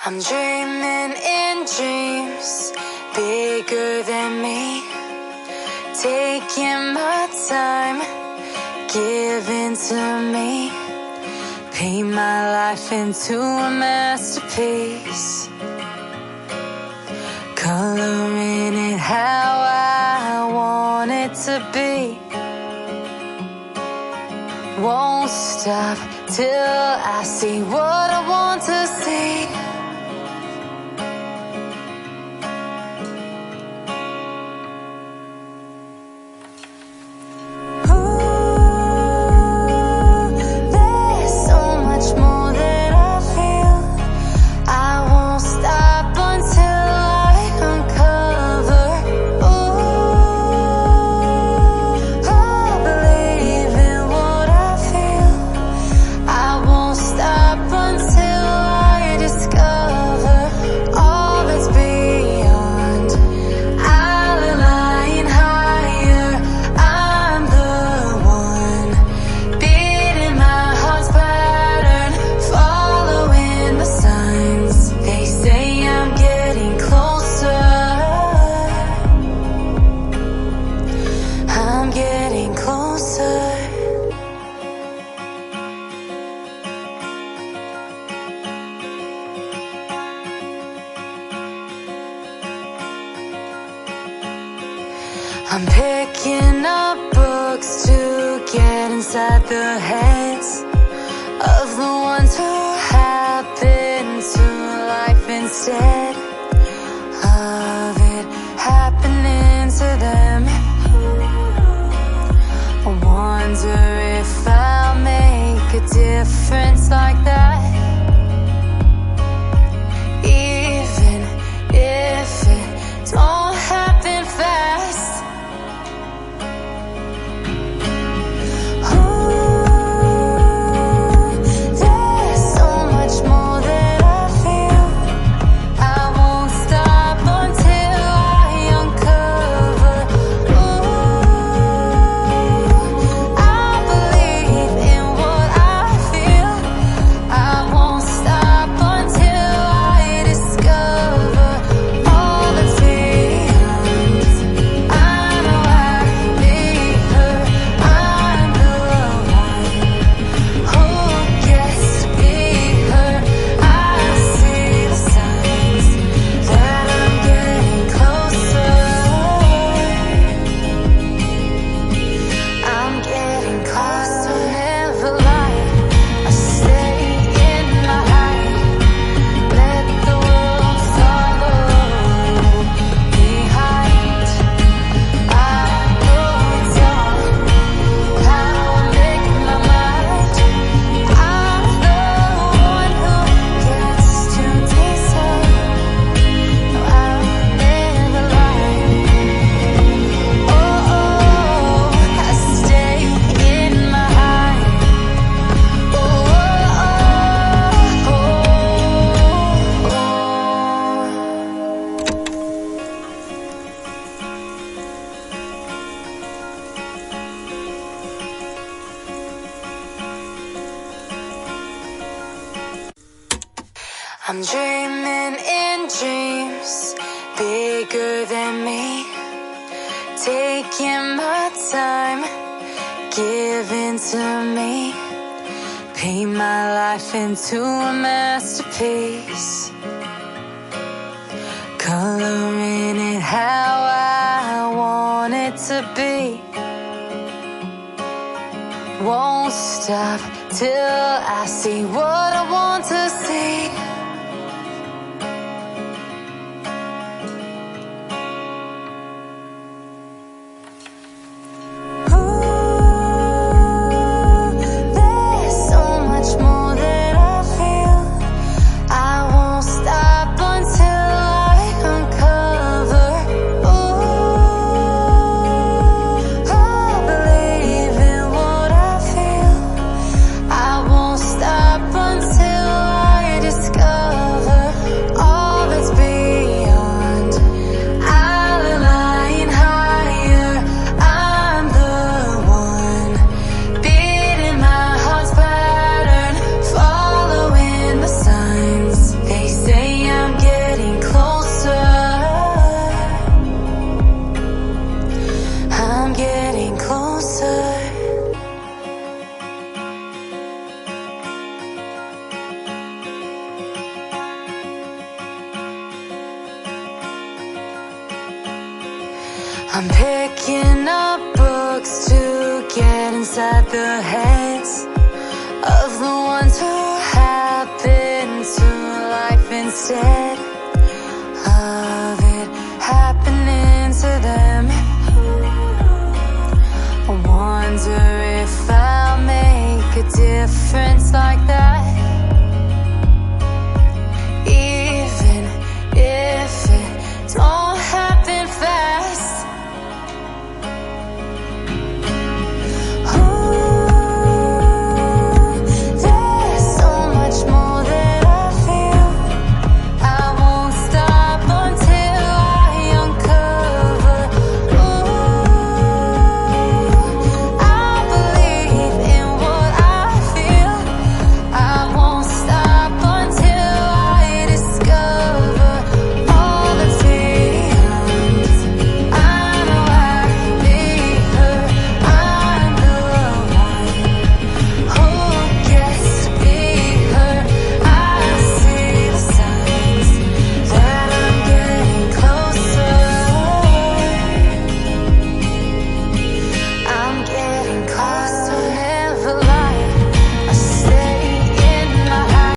I'm dreaming in dreams bigger than me, taking my time, giving to me, paint my life into a masterpiece, coloring it how I want it to be. Won't stop till I see what I want to see. I'm picking up books to get inside the heads of the ones who happen to life instead of it happening to them. I wonder if I'll make a difference like that, even if it don't happen fast. I'm dreaming in dreams bigger than me, taking my time, giving to me, paint my life into a masterpiece, coloring it how I want it to be. Won't stop till I see what I want to see. Until I'm picking up books to get inside the heads of the ones who happen to life instead.